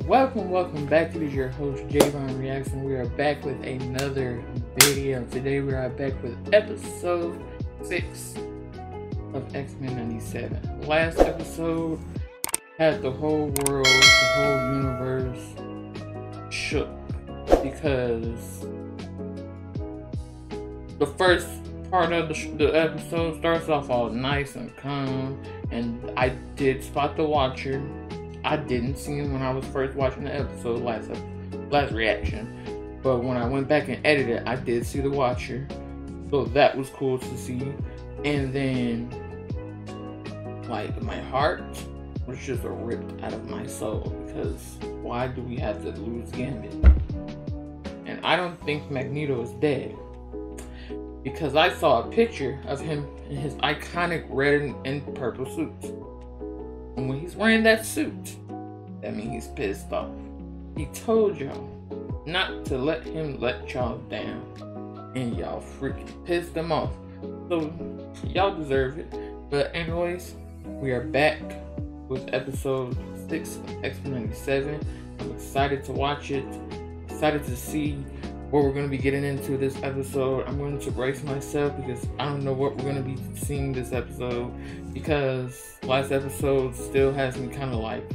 Welcome back. It is your host Javon Reacts, and we are back with another video. Today we are back with episode 6 of X-Men 97. Last episode had the whole world, the whole universe shook because the first part of the episode starts off all nice and calm, and I did spot the Watcher. I didn't see him when I was first watching the episode last reaction, but when I went back and edited, I did see the Watcher, so that was cool to see. And then, like, my heart was just ripped out of my soul because why do we have to lose Gambit? And I don't think Magneto is dead because I saw a picture of him in his iconic red and purple suit. And when he's wearing that suit, that means he's pissed off. He told y'all not to let him let y'all down, and y'all freaking pissed him off. So y'all deserve it. But anyways, we are back with episode 6 of X-Men 97. I'm excited to watch it. Excited to see what we're going to be getting into this episode. I'm going to brace myself because I don't know what we're going to be seeing this episode, because last episode still has me kind of like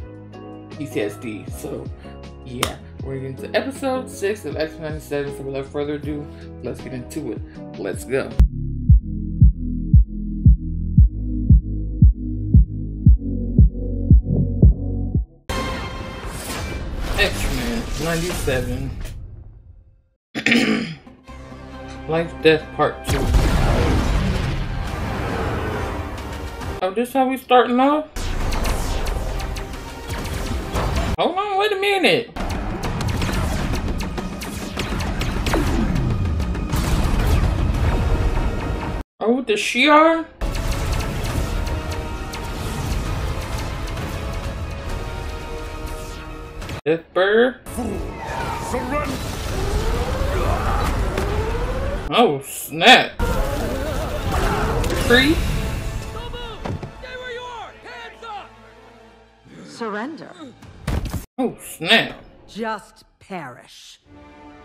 PTSD. So yeah, we're getting to episode 6 of X-Men 97. So without further ado, let's get into it. Let's go. X-Men 97. Life Death Part 2. Oh, this how we starting off? Hold on, wait a minute. Oh, with the Shi'ar? Deathbird? Surrender! Oh, snap. Tree? Don't move! Stay where you are! Hands up! Surrender. Oh, snap. Just perish.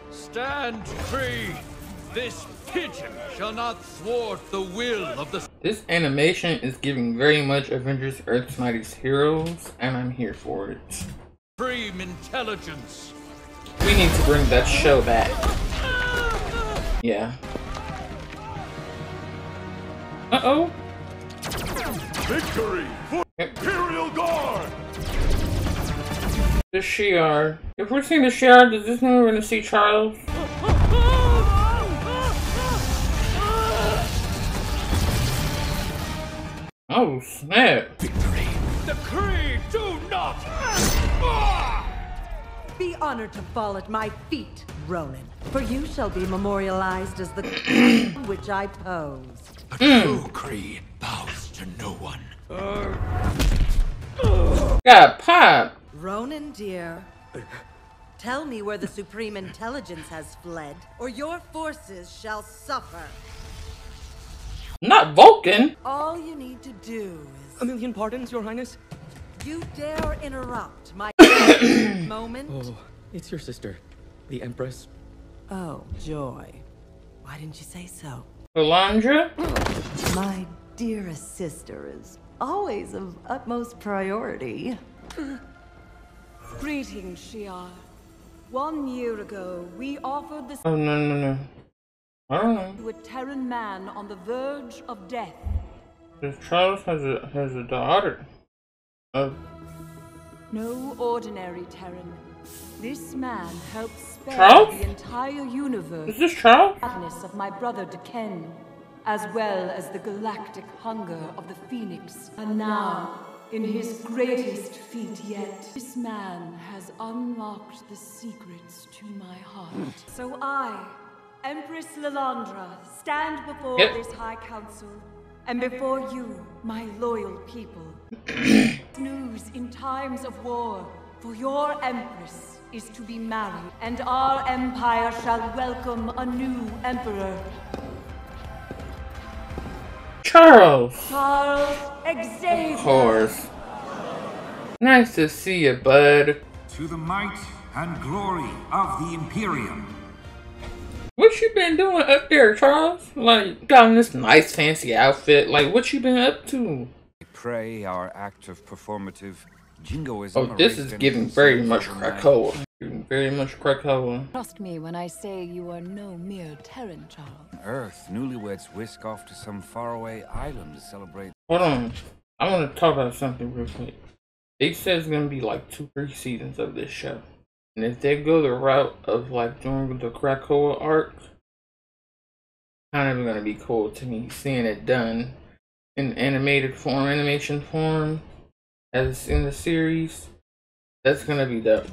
Stand free! This pigeon shall not thwart the will of the... This animation is giving very much Avengers Earth's Mightiest Heroes, and I'm here for it. Supreme intelligence! We need to bring that show back. Yeah. Uh-oh. Victory for Imperial Guard! The Shi'ar. If we're seeing the Shi'ar, does this mean we're gonna see Charles? Oh, snap. Victory! The Kree do not! Be honored to fall at my feet, Ronan, for you shall be memorialized as the which I posed. A true Kree bows to no one. Got pop. Ronan, dear, tell me where the Supreme Intelligence has fled, or your forces shall suffer. Not Vulcan. All you need to do is... A million pardons, Your Highness. You dare interrupt my moment? Oh, it's your sister, the Empress. Oh, joy. Why didn't you say so? Alondra? My dearest sister is always of utmost priority. Greetings, Shi'ar. 1 year ago, we offered the Oh, no. I don't know. to a Terran man on the verge of death. Because Charles has a daughter. No ordinary Terran. This man helped spare Charles? the entire universe. Is this Charles? Madness of my brother D'Ken, as well as the galactic hunger of the Phoenix. And now, in his greatest feat yet, this man has unlocked the secrets to my heart. So I, Empress Lilandra, stand before this High Council, and before you, my loyal people. News in times of war, for your Empress is to be married, and our empire shall welcome a new emperor. Charles! Charles Xavier! Of course. Nice to see you, bud. to the might and glory of the Imperium. What you been doing up there, Charles? Like, got in this nice fancy outfit. Like, what you been up to? I pray our act of performative jingoism. Oh, this is giving very much Krakoa. Very much Krakoa. Trust me when I say you are no mere Terran, Charles. Earth, newlyweds whisk off to some faraway island to celebrate. Hold on. I want to talk about something real quick. They said it's gonna be like 2-3 seasons of this show. And if they go the route of like doing the Krakoa arc, kind of gonna be cool to me seeing it done in animation form, as in the series. That's gonna be dope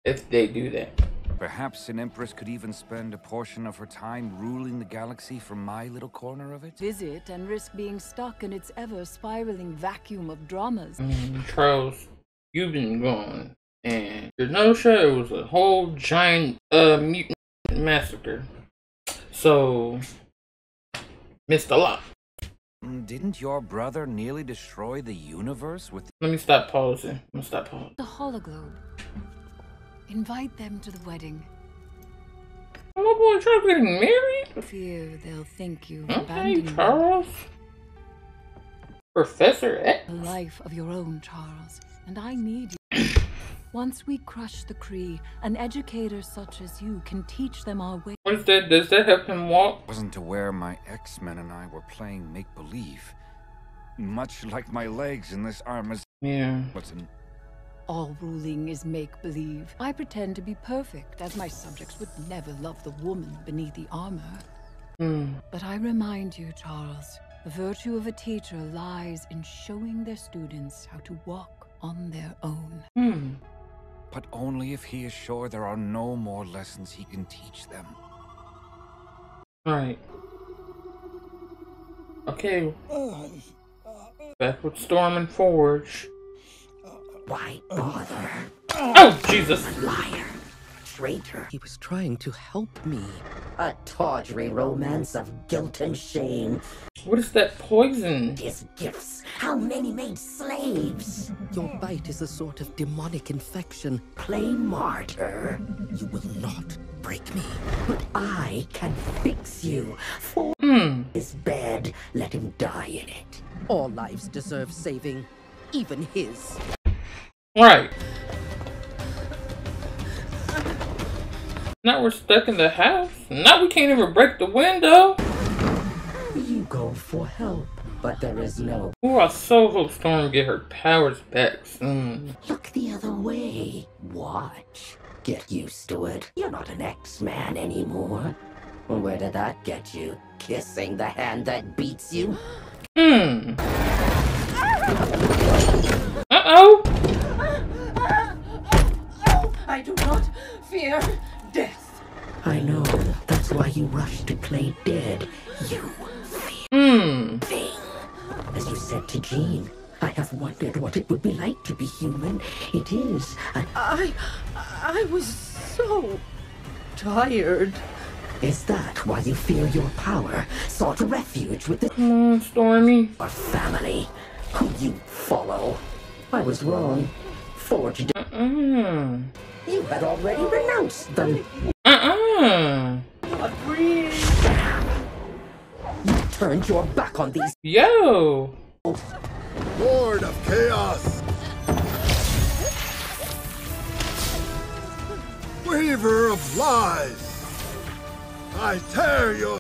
if they do that. Perhaps an empress could even spend a portion of her time ruling the galaxy from my little corner of it. Visit and risk being stuck in its ever-spiraling vacuum of dramas. Charles, you've been gone, and Genosha, it was a whole giant mutant massacre. So, missed a lot. Didn't your brother nearly destroy the universe with... Let me stop pausing. The hologlobe. Invite them to the wedding. My boy Charles getting married? Fear they'll think you've Okay, abandoned them. Charles. Professor X. A life of your own, Charles, and I need you. Once we crush the Kree, an educator such as you can teach them our way. What is that? Does that help him walk? Wasn't aware my X-Men and I were playing make-believe. Much like my legs in this arm is... Yeah. What's in... All ruling is make-believe. I pretend to be perfect, as my subjects would never love the woman beneath the armor. But I remind you, Charles, the virtue of a teacher lies in showing their students how to walk on their own. But only if he is sure there are no more lessons he can teach them. Alright. Okay. Back with Storm and Forge. Why bother? Oh, Jesus! Liar! Traitor! He was trying to help me. A tawdry romance of guilt and shame. What is that poison? His gifts. How many made slaves? Your bite is a sort of demonic infection. Play martyr. You will not break me. But I can fix you. For his bed, let him die in it. All lives deserve saving, even his. Right. Now we're stuck in the house. Now we can't even break the window. You go for help, but there is no... Ooh, I so hope Storm get her powers back soon. Look the other way. Watch. Get used to it. You're not an X-Man anymore. Where did that get you? Kissing the hand that beats you? Uh-oh. I do not fear death. I know. That's why you rush to play dead. You fear thing. As you said to Jean, I have wondered what it would be like to be human. It is. I was so tired. Is that why you fear your power? Sought refuge with the... Come on, Stormy. Our family, who you follow. I was wrong. Forged. You had already renounced them. Not free. You turned your back on these. Yo. Lord of Chaos. Weaver of lies. I tear your...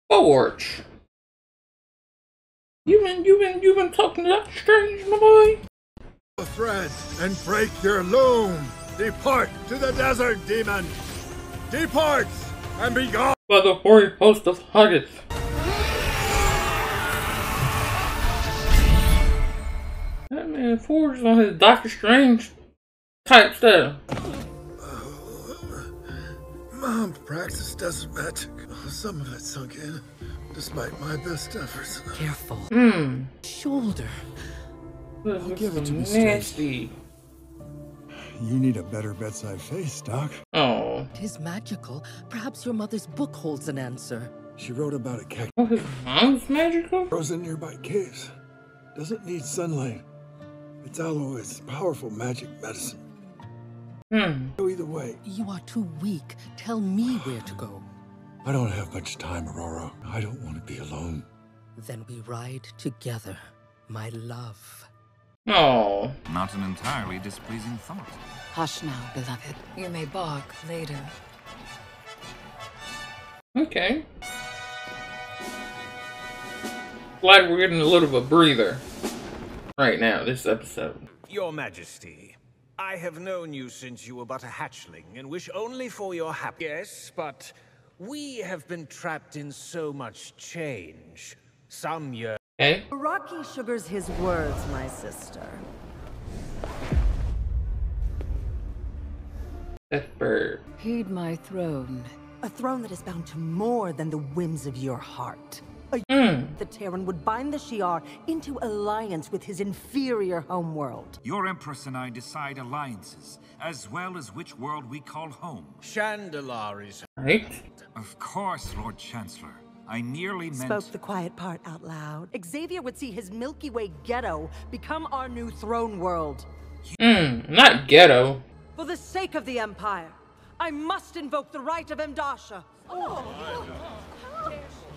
Forge. You've been talking to that strange, my boy. thread and break your loom. Depart to the desert, demon. Depart and be gone. By the hoary host of Haggis. That man Forge is on his Doctor Strange type stuff. Mom practiced desert magic. Some of it sunk in, despite my best efforts. Careful. Shoulder. This looks nasty. You need a better bedside face, Doc. Oh. It is magical. Perhaps your mother's book holds an answer. She wrote about a cactus Oh, his mom's magical? grows in nearby caves. Doesn't need sunlight. Its aloe is powerful magic medicine. So either way, You are too weak. Tell me where to go. I don't have much time, Aurora. I don't want to be alone. Then we ride together, my love. Oh. Not an entirely displeasing thought. Hush now, beloved. You may bark later. Okay. Glad we're getting a little of a breather right now, this episode. Your Majesty, I have known you since you were but a hatchling and wish only for your happiness. Yes, but we have been trapped in so much change. Some years. Okay. Rocky sugars his words, my sister. Deathbird. Heed my throne. A throne that is bound to more than the whims of your heart. The Terran would bind the Shi'ar into alliance with his inferior homeworld. Your Empress and I decide alliances, as well as which world we call home. Chandalar is. Right? Of course, Lord Chancellor. I merely meant... Spoke the quiet part out loud. Xavier would see his Milky Way ghetto become our new throne world. Not ghetto. For the sake of the Empire, I must invoke the right of Mdasha.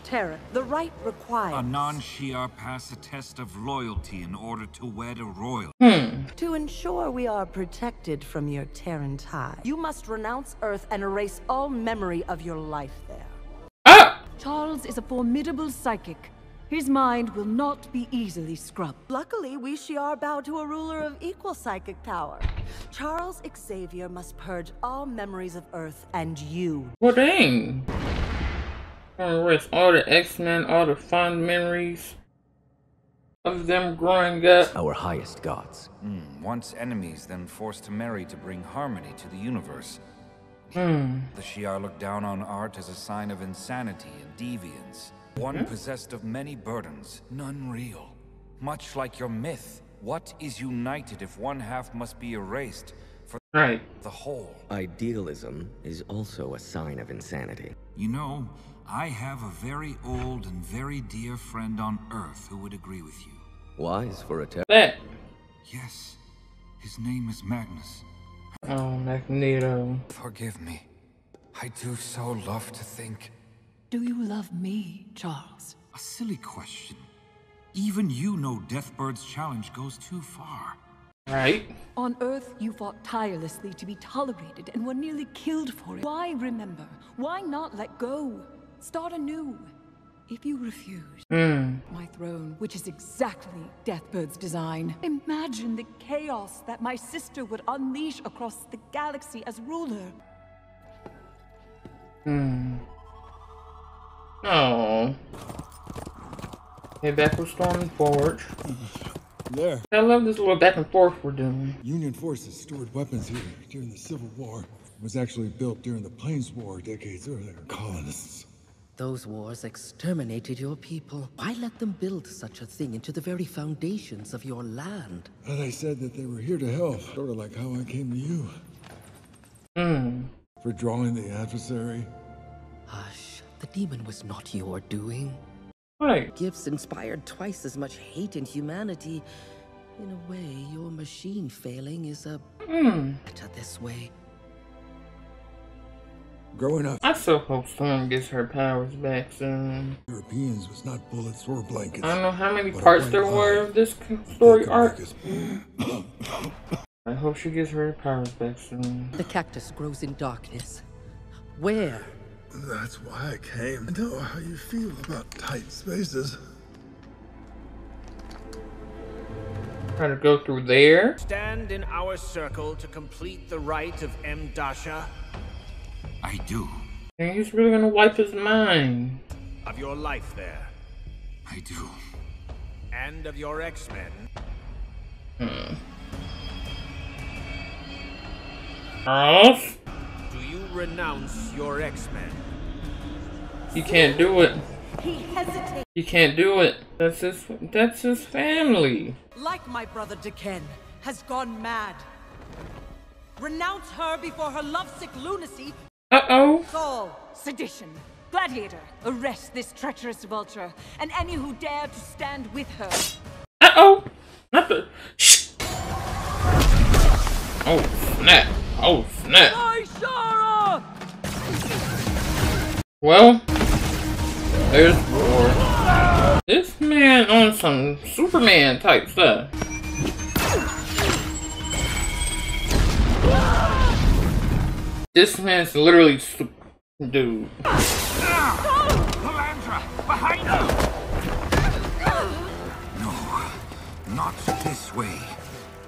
Terra, the right requires... A non-Shi'ar pass a test of loyalty in order to wed a royal. To ensure we are protected from your Terran tie, you must renounce Earth and erase all memory of your life there. Ah! Charles is a formidable psychic. His mind will not be easily scrubbed. Luckily, we Shi'ar bow to a ruler of equal psychic power. Charles Xavier must purge all memories of Earth and you. Well, dang. Gonna erase all the X-Men, all the fond memories of them growing up. Our highest gods. Once enemies, then forced to marry to bring harmony to the universe. Hmm. The Shi'ar look down on art as a sign of insanity and deviance. One possessed of many burdens, none real. Much like your myth, what is united if one half must be erased for the whole? Idealism is also a sign of insanity. You know, I have a very old and very dear friend on Earth who would agree with you. Wise for a That. Yes, his name is Magnus. Oh, Magneto. Forgive me. I do so love to think. Do you love me, Charles? A silly question. Even you know Deathbird's challenge goes too far. Right? On Earth, you fought tirelessly to be tolerated and were nearly killed for it. Why remember? Why not let go? Start anew. If you refuse, my throne, which is exactly Deathbird's design, imagine the chaos that my sister would unleash across the galaxy as ruler. Oh. Head back with Storm Forge. There. I love this little back and forth we're doing. Union forces stored weapons here during the Civil War. It was actually built during the Plains War decades earlier. Colonists. Those wars exterminated your people. Why let them build such a thing into the very foundations of your land? They said that they were here to help, sort of like how I came to you. For drawing the adversary. Hush, the demon was not your doing. Right. Gifts inspired twice as much hate and humanity. In a way, your machine failing is a better this way. Growing up, I so hope Storm gets her powers back soon. Europeans was not bullets or blankets. I don't know how many parts there were of this story arc. I hope she gets her powers back soon. The cactus grows in darkness. Where? That's why I came. I know how you feel about tight spaces. Try to go through there. Stand in our circle to complete the rite of Mdasha. I do. And he's really gonna wipe his mind. Of your life there. I do. And of your X-Men. Off. Do you renounce your X-Men? You can't do it. He hesitates. You can't do it. That's his family. Like my brother Deken, has gone mad. Renounce her before her lovesick lunacy. Uh-oh. Saul. Sedition. Gladiator, arrest this treacherous vulture, and any who dare to stand with her. Uh-oh. Not the... Shh. Oh, snap. Oh, snap. Well, there's war. This man on some Superman type stuff. This man's literally dude. Palandra, behind you! No, not this way.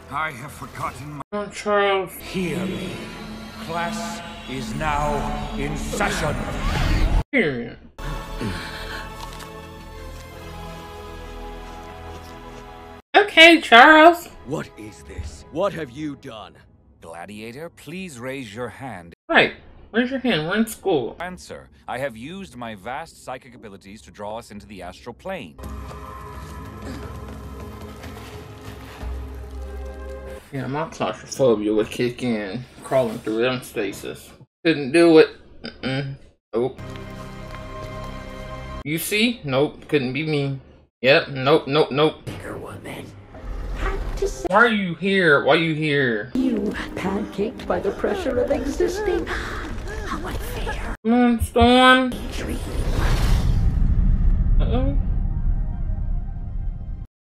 I have forgotten my... Oh, Charles. Hear me. Class is now in session. Period. Okay, Charles. What is this? What have you done? Gladiator, please raise your hand. Right. Raise your hand. We're in school. Answer. I have used my vast psychic abilities to draw us into the astral plane. Yeah, my claustrophobia would kick in, crawling through them stasis. Couldn't do it. Nope. You see? Nope. Couldn't be me. Yep. Nope. Nope. Nope. Bigger woman. Why are you here? Why are you here? You pancaked by the pressure of existing. How unfair. Come on, Storm. Uh-oh.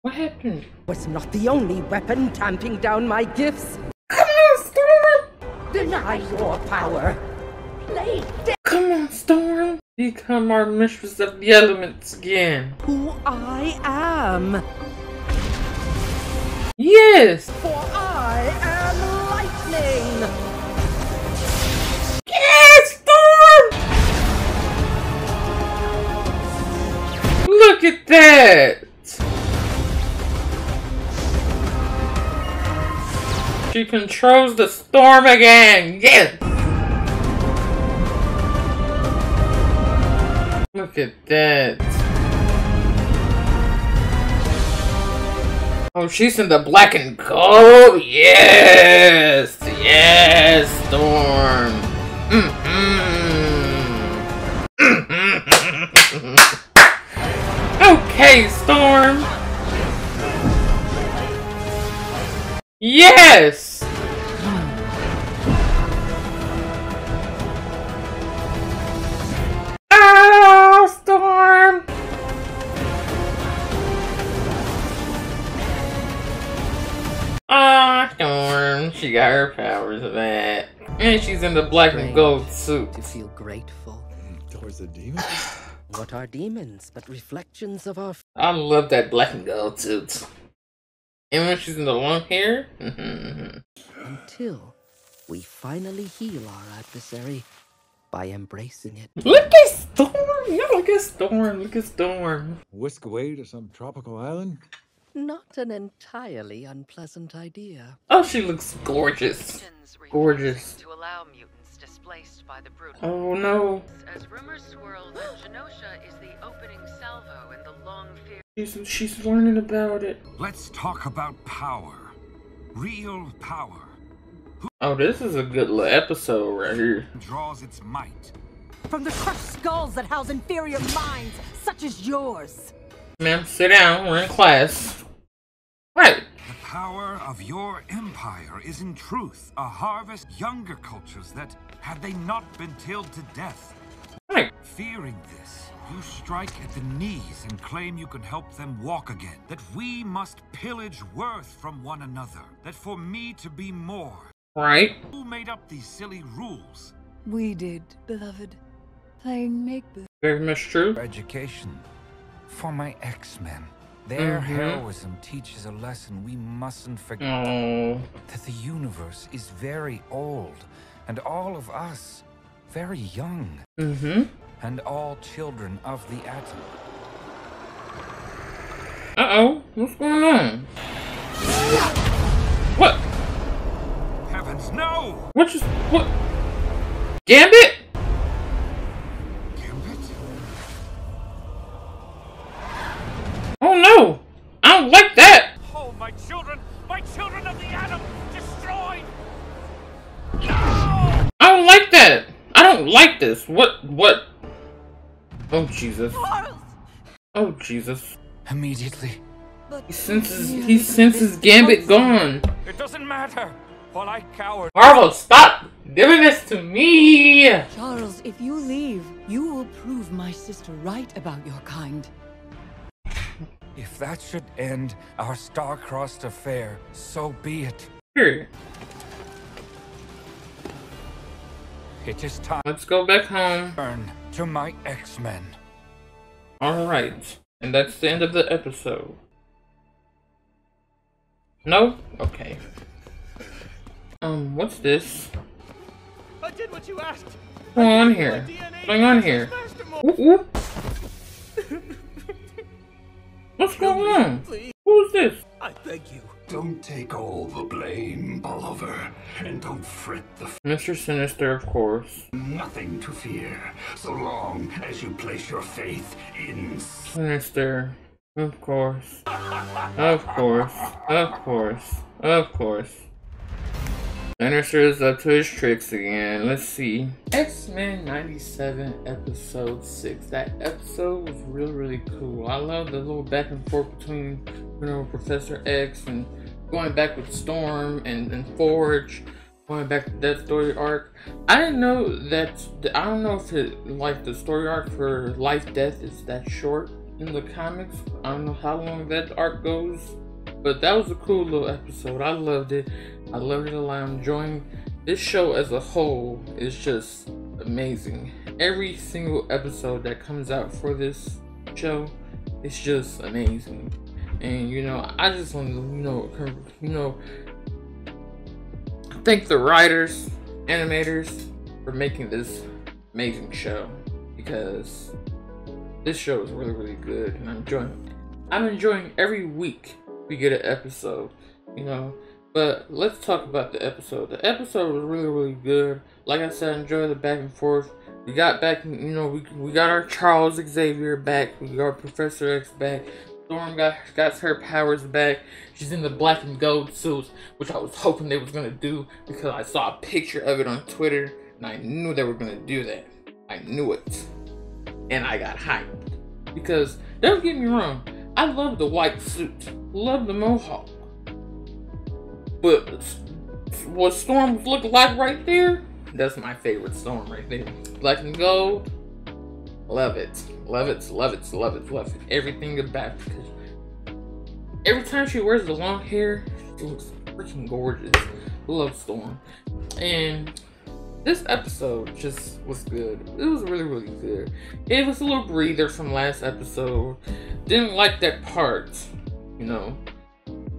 What happened? Was not the only weapon tamping down my gifts. Come on, Storm! Deny your power. Play dead. Come on, Storm! Become our mistress of the elements again. Who I am. Yes! For I am lightning. Yes, Storm! Look at that! She controls the storm again! Yes! Look at that. Oh, she's in the black and gold? Yes! Yes, Storm! Okay, Storm! Yes! Ah, Storm! Ah, Storm. She got her powers back. And she's in the black and gold suit. To feel grateful. Towards the demons? What are demons but reflections of our... I love that black and gold suit. And when she's in the long hair? Until we finally heal our adversary by embracing it. Look at Storm! Yeah, look at Storm. Look at Storm. Whisk away to some tropical island? Not an entirely unpleasant idea. Oh, she looks gorgeous. Gorgeous. To allow mutants displaced by the brutal. Oh no. As rumors swirl that Genosha is the opening salvo in the long fear. She's learning about it. Let's talk about power. Real power. Oh, this is a good little episode right here. Draws its might. From the crushed skulls that house inferior minds, such as yours. Ma'am, sit down. We're in class. Right. The power of your empire is in truth a harvest younger cultures that, had they not been tilled to death. Right. Fearing this, you strike at the knees and claim you can help them walk again. That we must pillage worth from one another. That for me to be more. Right. Who made up these silly rules? We did, beloved. Playing make-believe. Very much true. Education. For my X-Men. Their heroism teaches a lesson we mustn't forget. That the universe is very old, and all of us very young. And all children of the atom. Uh-oh. What's going on? What? Heavens, no! What? Gambit? Oh no! I don't like that! Oh, my children of the atom, destroyed! this? What? Oh, Jesus. Oh, Jesus. Immediately. He senses Gambit gone. It doesn't matter. While I cowered. Marvel, stop doing this to me. Charles, if you leave, you will prove my sister right about your kind. If that should end our star-crossed affair, so be it. Here. It is time. Let's go back home. Turn to my X-Men. Alright. And that's the end of the episode. No? Okay. What's this? I did what you asked. What's going on here? What's going on here? Ooh. What's going on? Who's this? I thank you. Don't take all the blame, Oliver, and don't fret the Mr. Sinister, of course. Nothing to fear, so long as you place your faith in Sinister, of course. Of course. Of course. Of course. Sinister is up to his tricks again. Let's see. X-Men 97 episode 6. That episode was really, really cool. I love the little back and forth between, you know, Professor X and going back with Storm and Forge, going back to that story arc. I didn't know that, I don't know if it, like, the story arc for Life-Death is that short in the comics. I don't know how long that arc goes, but that was a cool little episode. I loved it. I loved it a lot. I'm enjoying this show as a whole. Is just amazing. Every single episode that comes out for this show, it's just amazing. And you know, I just want to thank the writers, animators for making this amazing show, because this show is really, really good, and I'm enjoying every week we get an episode, you know. But let's talk about the episode. The episode was really, really good. Like I said, I enjoyed the back and forth. We got back, you know, we got our Charles Xavier back. We got our Professor X back. Storm got her powers back. She's in the black and gold suits, which I was hoping they was gonna do, because I saw a picture of it on Twitter and I knew they were gonna do that. I knew it. And I got hyped. Because, don't get me wrong, I love the white suit. Love the mohawk. But what Storm looked like right there, that's my favorite Storm right there. Black and gold, love it. Love it, love it, love it, love it. Everything about it. Because every time she wears the long hair, she looks freaking gorgeous. Love Storm. And this episode just was good. It was really, really good. It was a little breather from last episode. Didn't like that part, you know.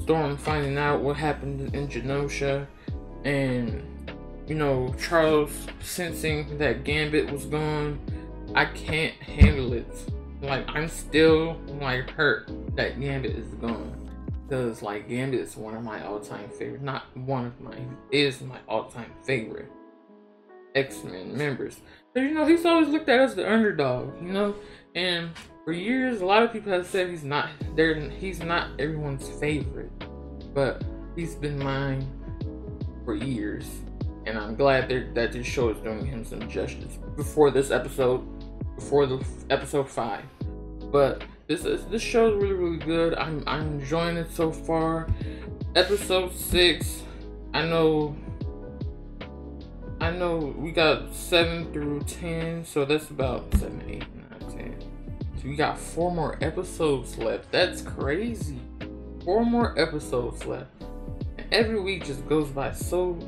Storm finding out what happened in Genosha, and you know, Charles sensing that Gambit was gone. I can't handle it. Like, I'm still like hurt that Gambit is gone, because like Gambit is one of my all-time favorite, not one of mine, is my all-time favorite X-Men members. But you know, he's always looked at as the underdog, you know, and for years, a lot of people have said he's not everyone's favorite, but he's been mine for years, and I'm glad that this show is doing him some justice before the episode 5. But this show is really, really good. I'm enjoying it so far. Episode 6, I know we got 7 through 10, so that's about 7, 8, 9, 10. So we got 4 more episodes left. That's crazy. 4 more episodes left. And every week just goes by so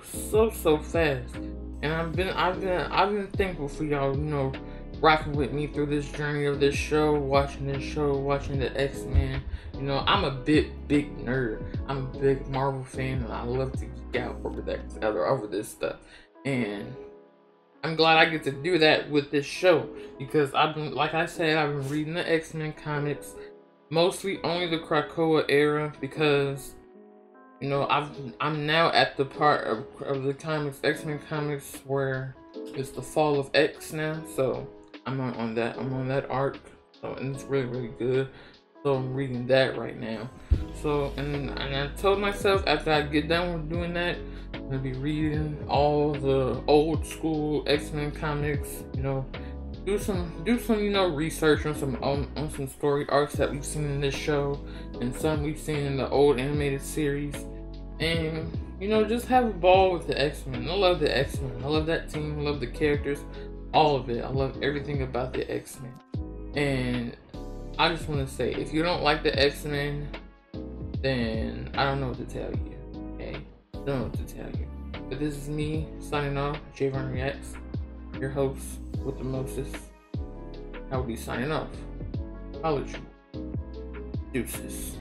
fast. And I've been thankful for y'all, you know, rocking with me through this journey of this show, watching the X-Men. You know, I'm a big nerd. I'm a big Marvel fan, and I love to geek out over this stuff. And I'm glad I get to do that with this show, because I've been reading the X-Men comics, mostly only the Krakoa era, because you know, I'm now at the part of the comics, X-Men comics, where it's the fall of X now. So I'm on that arc. So, and it's really, really good. So I'm reading that right now. So, and I told myself after I get done with doing that, I'm gonna be reading all the old school X-Men comics, you know, do some, you know, research on some story arcs that we've seen in this show and some we've seen in the old animated series. And, you know, just have a ball with the X-Men. I love the X-Men. I love that team. I love the characters. All of it. I love everything about the X-Men. And I just want to say, if you don't like the X-Men, then I don't know what to tell you. Okay? I don't know what to tell you. But this is me signing off. Javon Reacts, your host with the mostest. I will be signing off. I'll let you. Deuces.